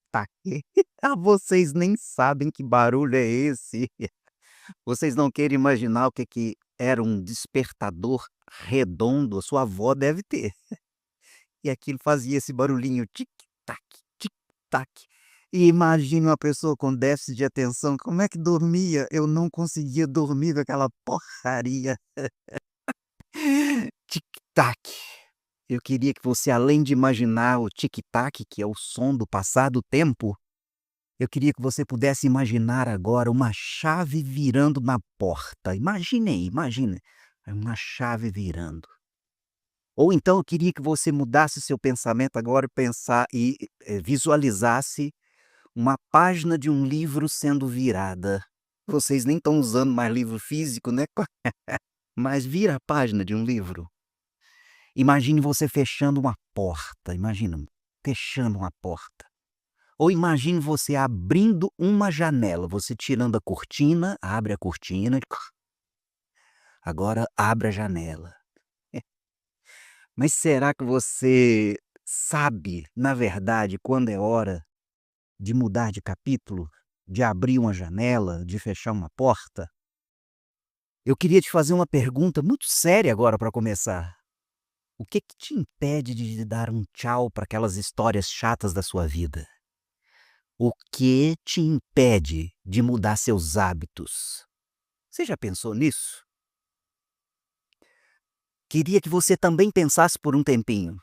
tic-tac. Ah, vocês nem sabem que barulho é esse. Vocês não querem imaginar o que que era um despertador redondo, a sua avó deve ter. E aquilo fazia esse barulhinho tic-tac, tic-tac. E imagine uma pessoa com déficit de atenção, como é que dormia? Eu não conseguia dormir com aquela porcaria. Tic-tac. Eu queria que você, além de imaginar o tic-tac, que é o som do passar do tempo, eu queria que você pudesse imaginar agora uma chave virando na porta. Imagine aí, imagine, uma chave virando. Ou então eu queria que você mudasse seu pensamento agora e visualizasse uma página de um livro sendo virada. Vocês nem estão usando mais livro físico, né? Mas vira a página de um livro. Imagine você fechando uma porta, imagina, fechando uma porta. Ou imagine você abrindo uma janela, você tirando a cortina, abre a cortina, agora abre a janela. Mas será que você sabe, na verdade, quando é hora de mudar de capítulo, de abrir uma janela, de fechar uma porta? Eu queria te fazer uma pergunta muito séria agora para começar. O que que te impede de dar um tchau para aquelas histórias chatas da sua vida? O que te impede de mudar seus hábitos? Você já pensou nisso? Queria que você também pensasse por um tempinho.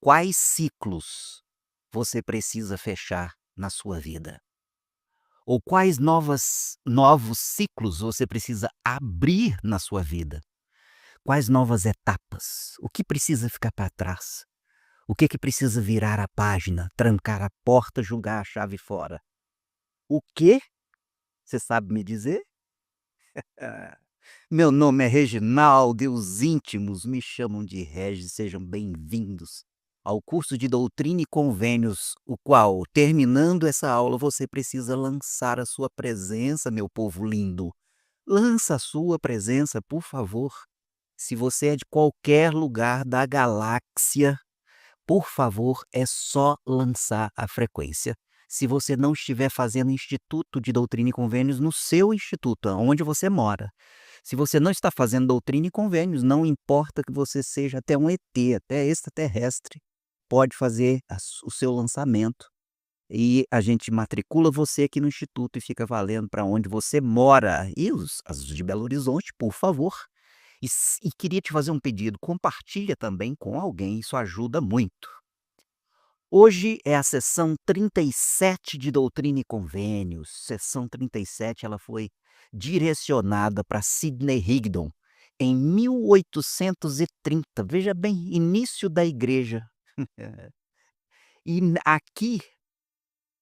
Quais ciclos você precisa fechar na sua vida? Ou quais novos ciclos você precisa abrir na sua vida? Quais novas etapas? O que precisa ficar para trás? O que que precisa virar a página, trancar a porta, jogar a chave fora? O quê? Você sabe me dizer? Ah, meu nome é Reginaldo e os íntimos me chamam de Regis, sejam bem-vindos ao curso de Doutrina e Convênios, o qual, terminando essa aula, você precisa lançar a sua presença, meu povo lindo. Lança a sua presença, por favor. Se você é de qualquer lugar da galáxia, por favor, é só lançar a frequência. Se você não estiver fazendo Instituto de Doutrina e Convênios no seu instituto, onde você mora. Se você não está fazendo doutrina e convênios, não importa que você seja até um ET, até extraterrestre, pode fazer o seu lançamento e a gente matricula você aqui no instituto e fica valendo para onde você mora. E as de Belo Horizonte, por favor. E queria te fazer um pedido, compartilha também com alguém, isso ajuda muito. Hoje é a sessão 37 de Doutrina e Convênios. Sessão 37, ela foi direcionada para Sidney Rigdon em 1830. Veja bem, início da igreja. Aqui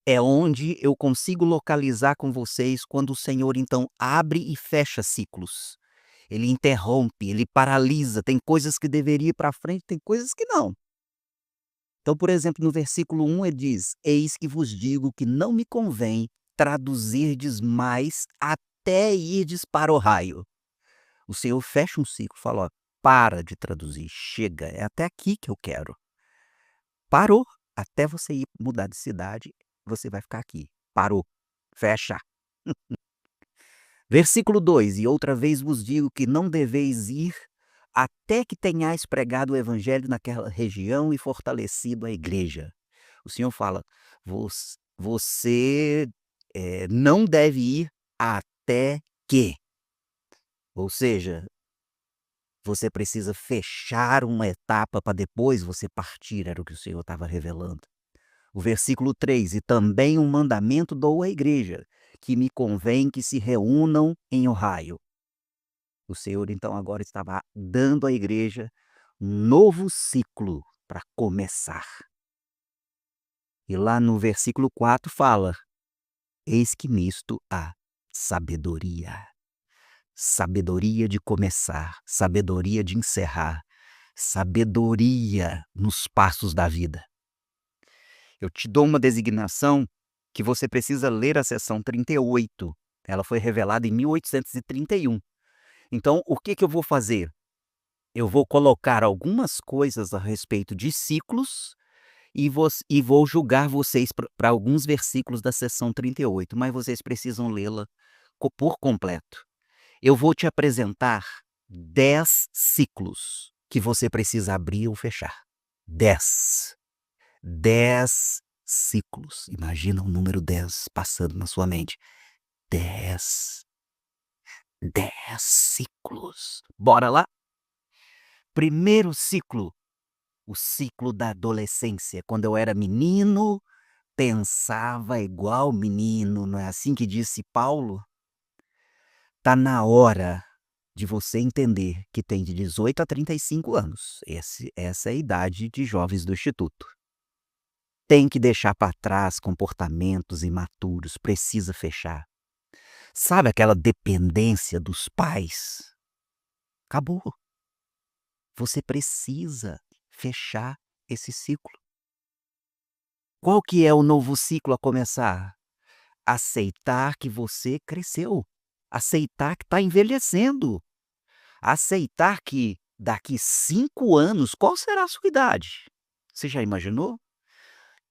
é onde eu consigo localizar com vocês quando o Senhor então abre e fecha ciclos. Ele interrompe, ele paralisa, tem coisas que deveria ir para frente, tem coisas que não. Então, por exemplo, no versículo 1 ele diz: "Eis que vos digo que não me convém traduzirdes mais até irdes para o raio". O Senhor fecha um ciclo, fala: "Ó, para de traduzir, chega, é até aqui que eu quero". Parou, até você ir mudar de cidade, você vai ficar aqui. Parou, fecha. Versículo 2: "E outra vez vos digo que não deveis ir até que tenhais pregado o evangelho naquela região e fortalecido a igreja". O Senhor fala: Você, não deve ir até que". Ou seja, você precisa fechar uma etapa para depois você partir, era o que o Senhor estava revelando. O versículo 3: "E também um mandamento dou à igreja, que me convém que se reúnam em Ohio". O Senhor então agora estava dando à igreja um novo ciclo para começar. E lá no versículo 4 fala: "Eis que nisto há sabedoria". Sabedoria de começar, sabedoria de encerrar, sabedoria nos passos da vida. Eu te dou uma designação que você precisa ler a seção 38. Ela foi revelada em 1831. Então, o que que eu vou fazer? Eu vou colocar algumas coisas a respeito de ciclos e vou julgar vocês para alguns versículos da seção 38, mas vocês precisam lê-la por completo. Eu vou te apresentar 10 ciclos que você precisa abrir ou fechar. 10. 10 ciclos. Imagina o número 10 passando na sua mente. 10. 10 ciclos. Bora lá? Primeiro ciclo, o ciclo da adolescência. Quando eu era menino, pensava igual menino, não é assim que disse Paulo? Tá na hora de você entender que tem de 18 a 35 anos. Essa é a idade de jovens do instituto. Tem que deixar para trás comportamentos imaturos, precisa fechar. Sabe aquela dependência dos pais? Acabou. Você precisa fechar esse ciclo. Qual que é o novo ciclo a começar? Aceitar que você cresceu. Aceitar que está envelhecendo. Aceitar que daqui 5 anos, qual será a sua idade? Você já imaginou?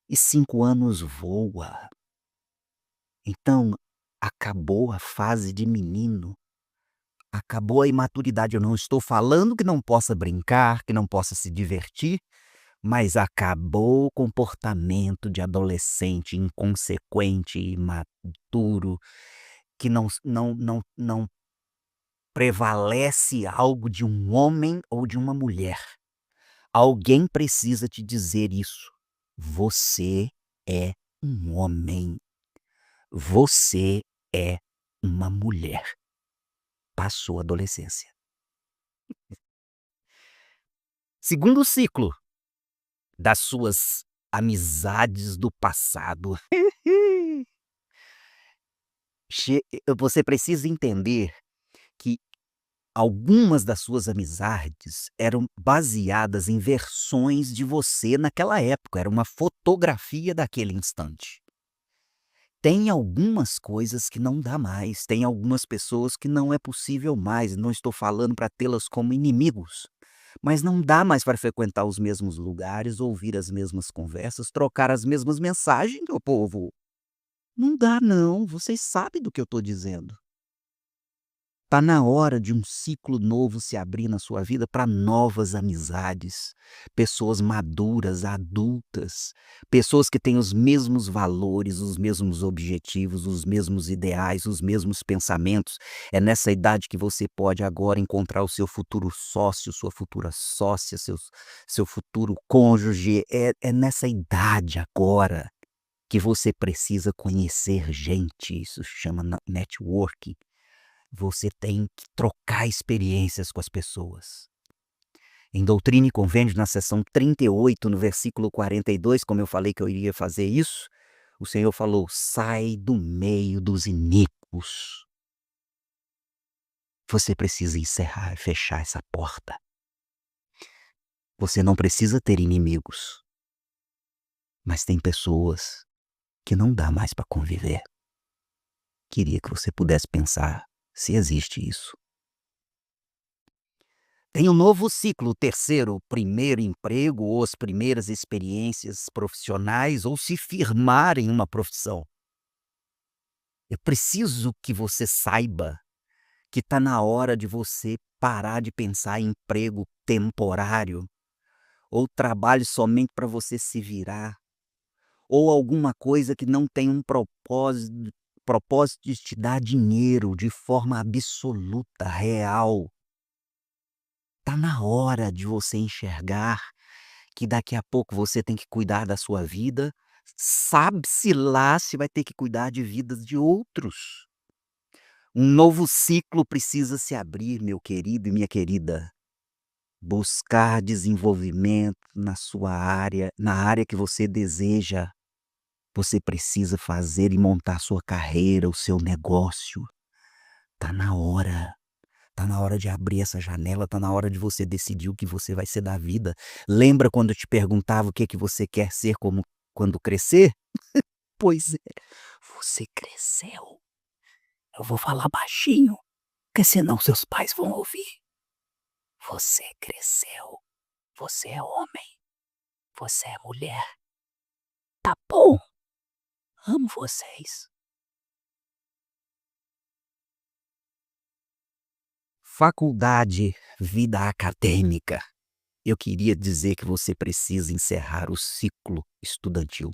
E 5 anos voa. Então, acabou a fase de menino. Acabou a imaturidade. Eu não estou falando que não possa brincar, que não possa se divertir, mas acabou o comportamento de adolescente inconsequente, imaturo, que não prevalece algo de um homem ou de uma mulher. Alguém precisa te dizer isso. Você é um homem. Você é uma mulher. Passou a adolescência. Segundo ciclo das suas amizades do passado. Você precisa entender que algumas das suas amizades eram baseadas em versões de você naquela época, era uma fotografia daquele instante. Tem algumas coisas que não dá mais, tem algumas pessoas que não é possível mais, não estou falando para tê-las como inimigos, mas não dá mais para frequentar os mesmos lugares, ouvir as mesmas conversas, trocar as mesmas mensagens, meu povo. Não dá não, vocês sabem do que eu estou dizendo. Tá na hora de um ciclo novo se abrir na sua vida para novas amizades, pessoas maduras, adultas, pessoas que têm os mesmos valores, os mesmos objetivos, os mesmos ideais, os mesmos pensamentos. É nessa idade que você pode agora encontrar o seu futuro sócio, sua futura sócia, seu futuro cônjuge. É nessa idade agora que você precisa conhecer gente, isso chama networking. Você tem que trocar experiências com as pessoas. Em Doutrina e Convênios, na seção 38, no versículo 42, como eu falei que eu iria fazer isso, o Senhor falou: sai do meio dos iníquos. Você precisa encerrar e fechar essa porta. Você não precisa ter inimigos, mas tem pessoas que não dá mais para conviver. Queria que você pudesse pensar se existe isso. Tem um novo ciclo, o terceiro, o primeiro emprego ou as primeiras experiências profissionais ou se firmar em uma profissão. Eu preciso que você saiba que está na hora de você parar de pensar em emprego temporário ou trabalho somente para você se virar ou alguma coisa que não tem um propósito de te dar dinheiro de forma absoluta, real. Tá na hora de você enxergar que daqui a pouco você tem que cuidar da sua vida, sabe-se lá se vai ter que cuidar de vidas de outros. Um novo ciclo precisa se abrir, meu querido e minha querida. Buscar desenvolvimento na sua área, na área que você deseja. Você precisa fazer e montar sua carreira, o seu negócio. Tá na hora. Tá na hora de abrir essa janela, tá na hora de você decidir o que você vai ser da vida. Lembra quando eu te perguntava o que que você quer ser como quando crescer? Pois é, você cresceu. Eu vou falar baixinho, porque senão seus pais vão ouvir. Você cresceu. Você é homem. Você é mulher. tá bom. Amo vocês. Faculdade, vida acadêmica. Eu queria dizer que você precisa encerrar o ciclo estudantil.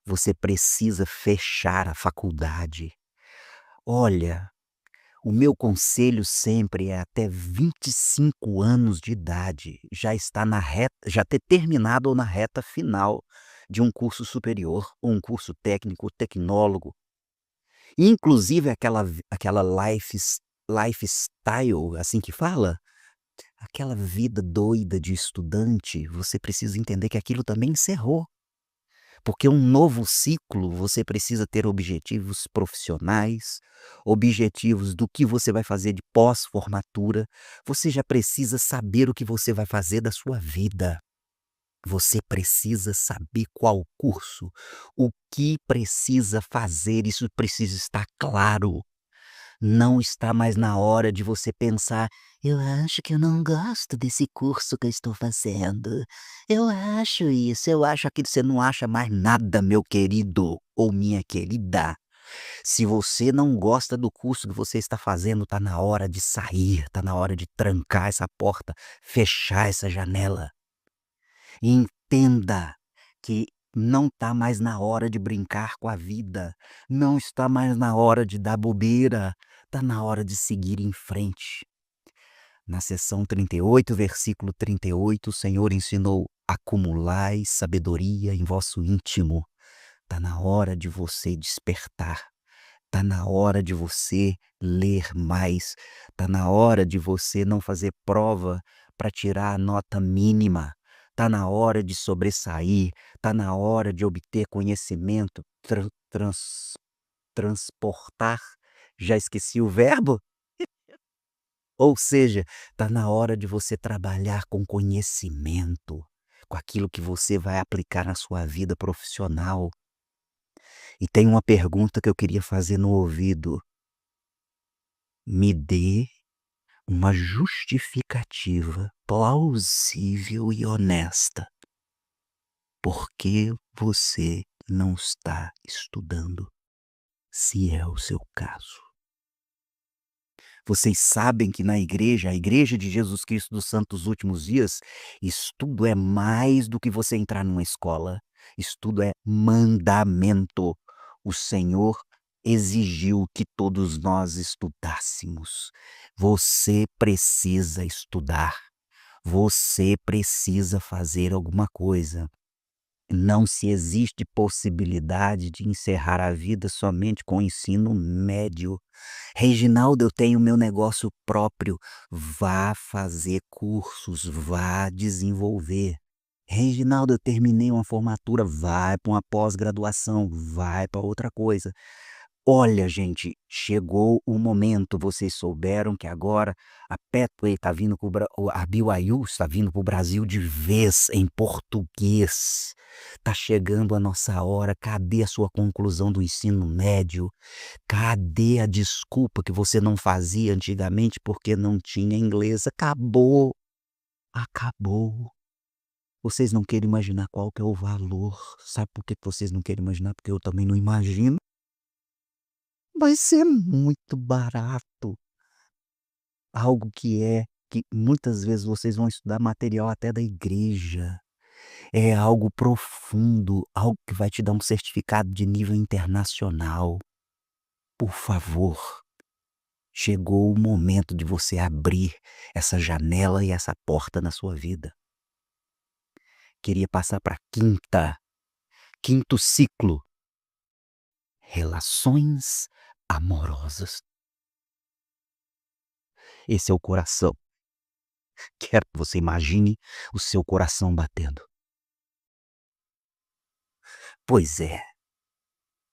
Você precisa fechar a faculdade. Olha, o meu conselho sempre é até 25 anos de idade, já está na reta, já ter terminado ou na reta final de um curso superior, ou um curso técnico, tecnólogo. Inclusive aquela lifestyle, assim que fala? Aquela vida doida de estudante, você precisa entender que aquilo também encerrou. Porque um novo ciclo, você precisa ter objetivos profissionais, objetivos do que você vai fazer de pós-formatura. Você já precisa saber o que você vai fazer da sua vida. Você precisa saber qual curso, o que precisa fazer, isso precisa estar claro. Não está mais na hora de você pensar: "Eu acho que eu não gosto desse curso que eu estou fazendo. Eu acho isso, eu acho aquilo". Você não acha mais nada, meu querido ou minha querida. Se você não gosta do curso que você está fazendo, tá na hora de sair, tá na hora de trancar essa porta, fechar essa janela. Entenda que não está mais na hora de brincar com a vida, não está mais na hora de dar bobeira, está na hora de seguir em frente. Na seção 38, versículo 38, o Senhor ensinou: acumulai sabedoria em vosso íntimo. Está na hora de você despertar. Tá na hora de você ler mais, tá na hora de você não fazer prova para tirar a nota mínima, tá na hora de sobressair, tá na hora de obter conhecimento, transportar, já esqueci o verbo? Ou seja, tá na hora de você trabalhar com conhecimento, com aquilo que você vai aplicar na sua vida profissional. E tem uma pergunta que eu queria fazer no ouvido: me dê uma justificativa plausível e honesta. Por que você não está estudando, se é o seu caso? Vocês sabem que na igreja, a Igreja de Jesus Cristo dos Santos Últimos Dias, estudo é mais do que você entrar numa escola. Estudo é mandamento. O Senhor exigiu que todos nós estudássemos. Você precisa estudar. Você precisa fazer alguma coisa. Não se existe possibilidade de encerrar a vida somente com o ensino médio. Reginaldo, eu tenho meu negócio próprio. Vá fazer cursos, vá desenvolver. Reginaldo, eu terminei uma formatura. Vai para uma pós-graduação, vai para outra coisa. Olha, gente, chegou o momento. Vocês souberam que agora a Petway está vindo a BYU está vindo para o Brasil de vez, em português. Tá chegando a nossa hora. Cadê a sua conclusão do ensino médio? Cadê a desculpa que você não fazia antigamente porque não tinha inglês? Acabou, acabou. Vocês não querem imaginar qual que é o valor. Sabe por que vocês não querem imaginar? Porque eu também não imagino. Vai ser muito barato. Algo que muitas vezes vocês vão estudar material até da igreja. É algo profundo, algo que vai te dar um certificado de nível internacional. Por favor, chegou o momento de você abrir essa janela e essa porta na sua vida. Queria passar para quinto ciclo, relações amorosas. Esse é o coração. Quero que você imagine o seu coração batendo. Pois é.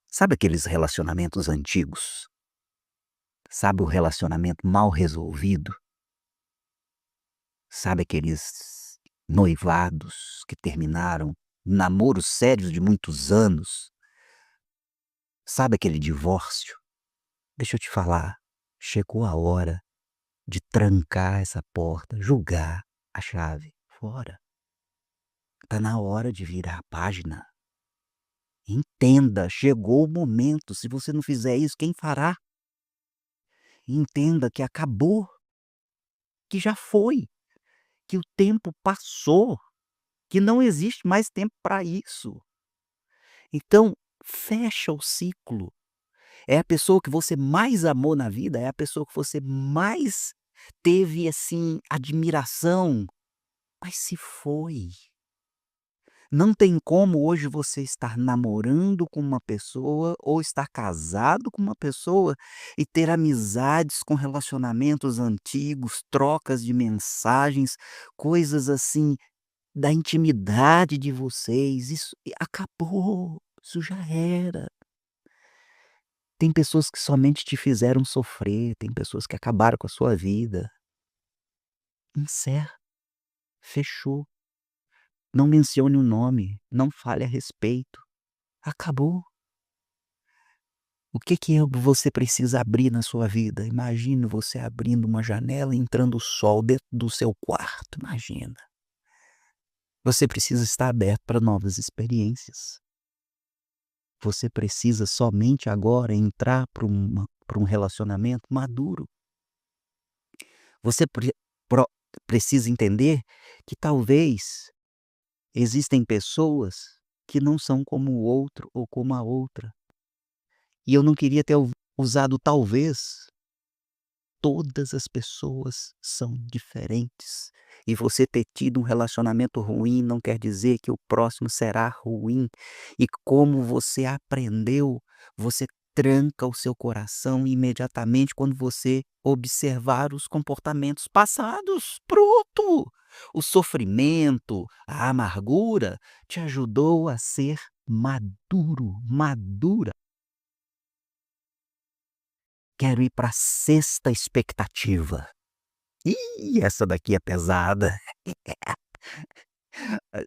Sabe aqueles relacionamentos antigos? Sabe o relacionamento mal resolvido? Sabe aqueles noivados que terminaram, namoros sérios de muitos anos? Sabe aquele divórcio? Deixa eu te falar, chegou a hora de trancar essa porta, jogar a chave fora. Tá na hora de virar a página. Entenda, chegou o momento. Se você não fizer isso, quem fará? Entenda que acabou, que já foi, que o tempo passou, que não existe mais tempo para isso. Então, fecha o ciclo. É a pessoa que você mais amou na vida, é a pessoa que você mais teve, assim, admiração, mas se foi. Não tem como hoje você estar namorando com uma pessoa ou estar casado com uma pessoa e ter amizades com relacionamentos antigos, trocas de mensagens, coisas assim da intimidade de vocês. Isso acabou, isso já era. Tem pessoas que somente te fizeram sofrer, tem pessoas que acabaram com a sua vida. Encerra, fechou. Não mencione o nome, não fale a respeito. Acabou. O que que você precisa abrir na sua vida? Imagine você abrindo uma janela e entrando o sol dentro do seu quarto, imagina. Você precisa estar aberto para novas experiências. Você precisa somente agora entrar para um relacionamento maduro. Você pro precisa entender que talvez existem pessoas que não são como o outro ou como a outra. E eu não queria ter usado talvez. Todas as pessoas são diferentes. E você ter tido um relacionamento ruim não quer dizer que o próximo será ruim. E como você aprendeu, você tranca o seu coração imediatamente quando você observar os comportamentos passados. Pronto! O sofrimento, a amargura te ajudou a ser maduro, madura. Quero ir para a sexta expectativa. Ih, essa daqui é pesada.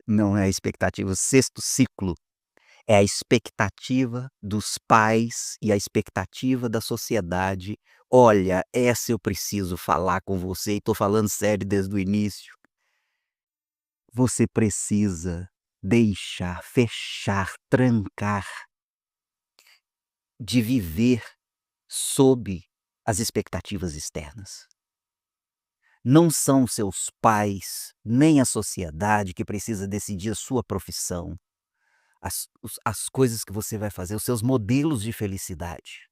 Não é a expectativa, o sexto ciclo é a expectativa dos pais e a expectativa da sociedade. Olha, essa eu preciso falar com você e tô falando sério desde o início. Você precisa deixar, fechar, trancar de viver sob as expectativas externas. Não são seus pais, nem a sociedade que precisa decidir a sua profissão, as coisas que você vai fazer, os seus modelos de felicidade.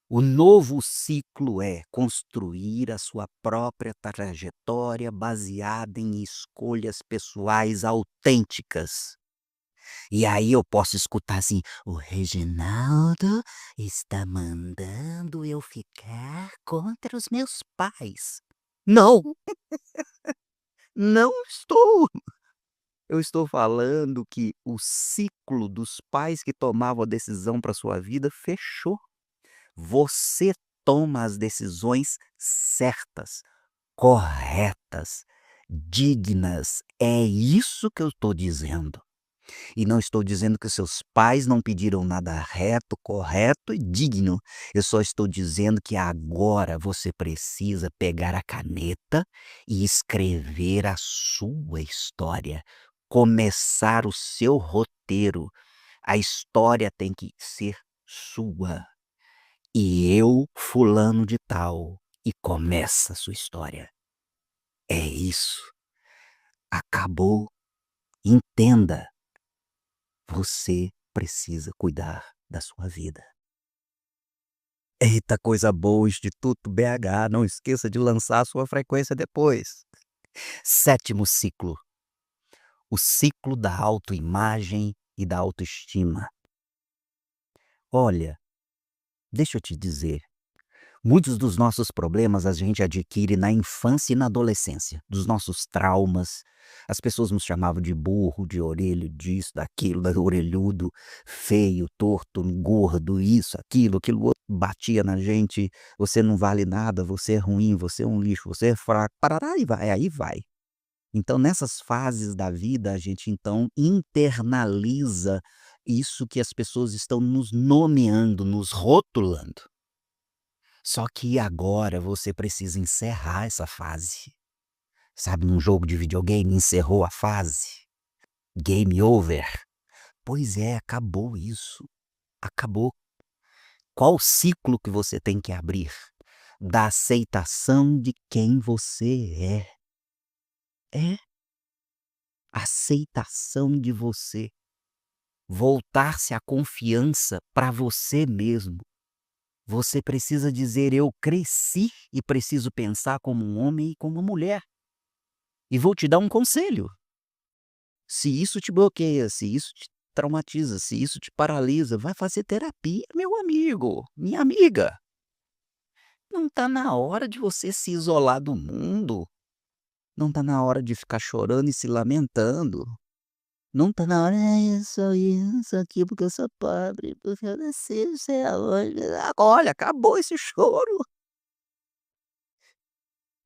O novo ciclo é construir a sua própria trajetória baseada em escolhas pessoais autênticas. E aí eu posso escutar assim: "O Reginaldo está mandando eu ficar contra os meus pais". Não, não estou. Eu estou falando que o ciclo dos pais que tomavam a decisão para sua vida fechou. Você toma as decisões certas, corretas, dignas. É isso que eu estou dizendo. E não estou dizendo que seus pais não pediram nada reto, correto e digno. Eu só estou dizendo que agora você precisa pegar a caneta e escrever a sua história, começar o seu roteiro. A história tem que ser sua. E eu, fulano de tal, e começa a sua história. É isso. Acabou. Entenda. Você precisa cuidar da sua vida. Eita, coisa boa, Instituto BH, não esqueça de lançar a sua frequência depois. Sétimo ciclo, o ciclo da autoimagem e da autoestima. Olha, deixa eu te dizer, muitos dos nossos problemas a gente adquire na infância e na adolescência, dos nossos traumas. As pessoas nos chamavam de burro, de orelha, disso, daquilo, da orelhudo, feio, torto, gordo, isso, aquilo outro, batia na gente. Você não vale nada, você é ruim, você é um lixo, você é fraco, parará, e vai, aí vai. Então, nessas fases da vida, a gente então internaliza isso que as pessoas estão nos nomeando, nos rotulando. Só que agora você precisa encerrar essa fase. Sabe, num jogo de videogame, encerrou a fase. Game over. Pois é, acabou isso. Acabou. Qual o ciclo que você tem que abrir? Da aceitação de quem você é. É, aceitação de você. Voltar-se a confiança para você mesmo. Você precisa dizer: "Eu cresci e preciso pensar como um homem e como uma mulher". E vou te dar um conselho: se isso te bloqueia, se isso te traumatiza, se isso te paralisa, vai fazer terapia, meu amigo, minha amiga. Não está na hora de você se isolar do mundo, não está na hora de ficar chorando e se lamentando. Não está na hora: "Ai, eu sou isso aqui porque eu sou pobre, porque eu nasci não sei aonde". Olha, acabou esse choro.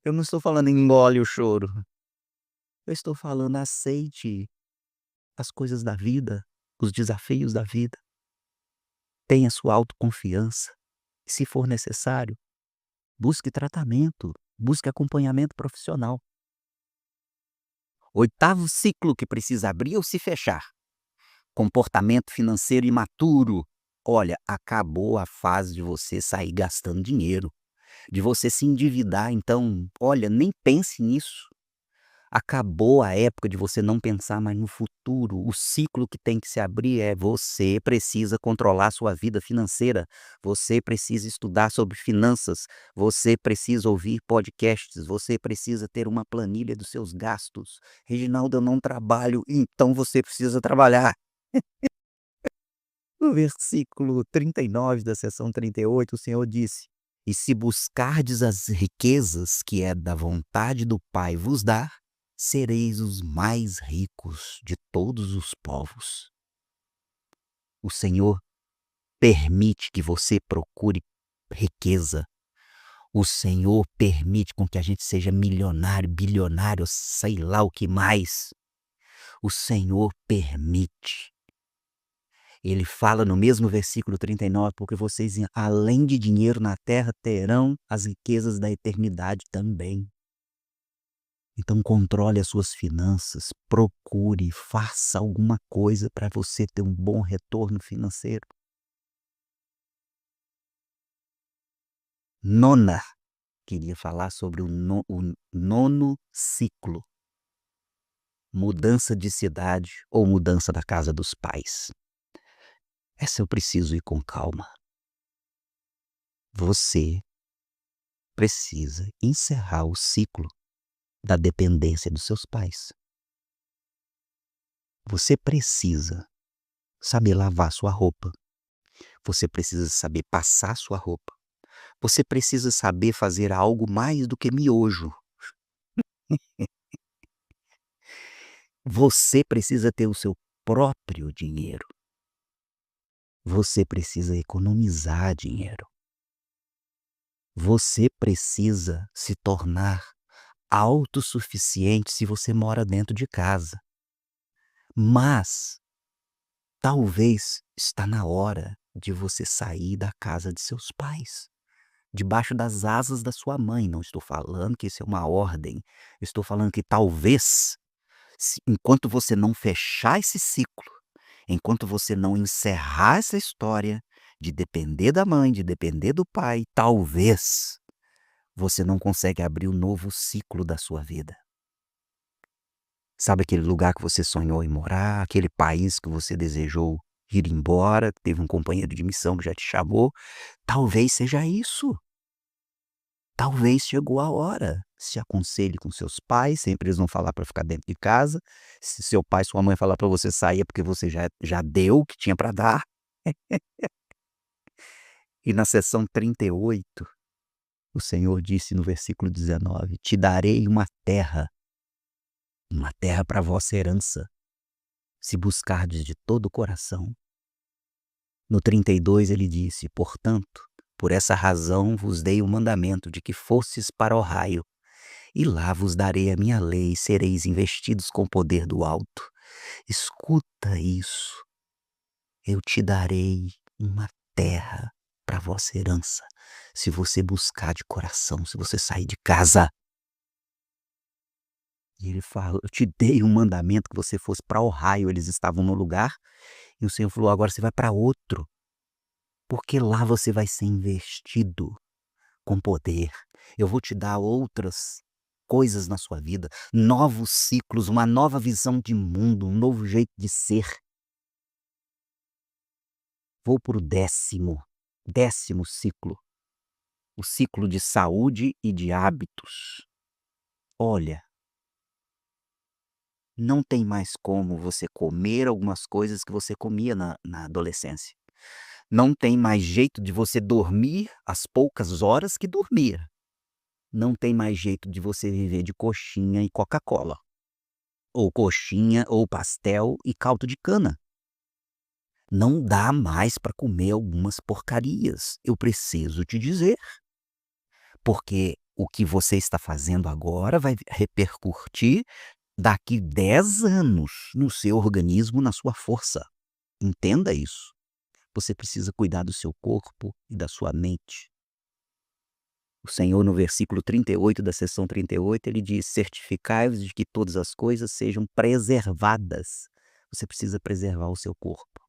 Eu não estou falando engole o choro, eu estou falando aceite as coisas da vida, os desafios da vida, tenha sua autoconfiança. Se for necessário, busque tratamento, busque acompanhamento profissional. Oitavo ciclo que precisa abrir ou se fechar: comportamento financeiro imaturo. Olha, acabou a fase de você sair gastando dinheiro, de você se endividar, então, olha, nem pense nisso. Acabou a época de você não pensar mais no futuro. O ciclo que tem que se abrir é: você precisa controlar sua vida financeira, você precisa estudar sobre finanças, você precisa ouvir podcasts, você precisa ter uma planilha dos seus gastos. "Reginaldo, eu não trabalho", então você precisa trabalhar. No versículo 39 da seção 38, o Senhor disse: "E se buscardes as riquezas que é da vontade do Pai vos dar, sereis os mais ricos de todos os povos". O Senhor permite que você procure riqueza. O Senhor permite com que a gente seja milionário, bilionário, sei lá o que mais. O Senhor permite. Ele fala no mesmo versículo 39: "Porque vocês, além de dinheiro na terra, terão as riquezas da eternidade também". Então controle as suas finanças, procure, faça alguma coisa para você ter um bom retorno financeiro. Nona, queria falar sobre o nono ciclo: mudança de cidade ou mudança da casa dos pais. Essa eu preciso ir com calma. Você precisa encerrar o ciclo da dependência dos seus pais. Você precisa saber lavar sua roupa, você precisa saber passar sua roupa, você precisa saber fazer algo mais do que miojo. Você precisa ter o seu próprio dinheiro. Você precisa economizar dinheiro. Você precisa se tornar autossuficiente se você mora dentro de casa. Mas talvez está na hora de você sair da casa de seus pais, debaixo das asas da sua mãe. Não estou falando que isso é uma ordem, estou falando que talvez, enquanto você não fechar esse ciclo, enquanto você não encerrar essa história de depender da mãe, de depender do pai, talvez você não consegue abrir o novo ciclo da sua vida. Sabe aquele lugar que você sonhou em morar, aquele país que você desejou ir embora, que teve um companheiro de missão que já te chamou? Talvez seja isso. Talvez chegou a hora. Se aconselhe com seus pais, sempre eles vão falar para ficar dentro de casa. Se seu pai, sua mãe falar para você sair, é porque você já deu o que tinha para dar. E na seção 38, o Senhor disse no versículo 19: "Te darei uma terra para vossa herança, se buscardes de todo o coração". No 32 ele disse: "Portanto, por essa razão vos dei o mandamento de que fosses para o raio, e lá vos darei a minha lei, e sereis investidos com o poder do alto". Escuta isso: eu te darei uma terra para vossa herança, se você buscar de coração, se você sair de casa. E ele fala: "Eu te dei um mandamento que você fosse para o raio". Eles estavam no lugar E o Senhor falou: agora você vai para outro, porque lá você vai ser investido com poder. Eu vou te dar outras coisas na sua vida, novos ciclos, uma nova visão de mundo, um novo jeito de ser. Vou para o décimo ciclo, o ciclo de saúde e de hábitos. Olha, não tem mais como você comer algumas coisas que você comia na adolescência. Não tem mais jeito de você dormir as poucas horas que dormia. Não tem mais jeito de você viver de coxinha e Coca-Cola, ou coxinha, ou pastel e caldo de cana. Não dá mais para comer algumas porcarias, eu preciso te dizer, porque o que você está fazendo agora vai repercutir daqui 10 anos no seu organismo, na sua força. Entenda isso. Você precisa cuidar do seu corpo e da sua mente. O Senhor, no versículo 38 da seção 38, ele diz: certificai-vos de que todas as coisas sejam preservadas. Você precisa preservar o seu corpo.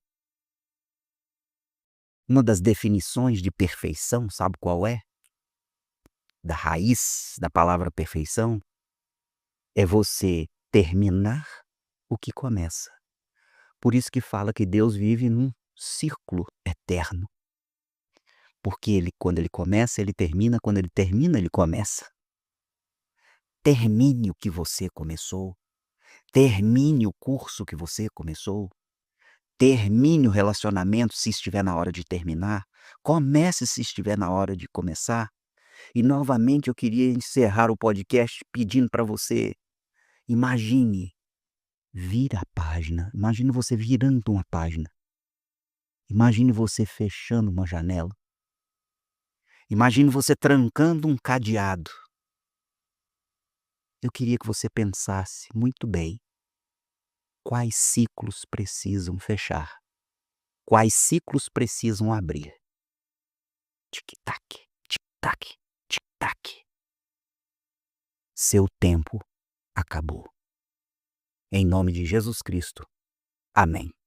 Uma das definições de perfeição, sabe qual é? Da raiz da palavra perfeição, é você terminar o que começa. Por isso que fala que Deus vive num círculo eterno. Porque quando ele começa, ele termina, quando ele termina, ele começa. Termine o que você começou. Termine o curso que você começou. Termine o relacionamento se estiver na hora de terminar. Comece se estiver na hora de começar. E novamente eu queria encerrar o podcast pedindo para você, imagine, vira a página. Imagine você virando uma página. Imagine você fechando uma janela. Imagine você trancando um cadeado. Eu queria que você pensasse muito bem quais ciclos precisam fechar, quais ciclos precisam abrir. Tic-tac, tic-tac, tic-tac. Seu tempo acabou. Em nome de Jesus Cristo. Amém.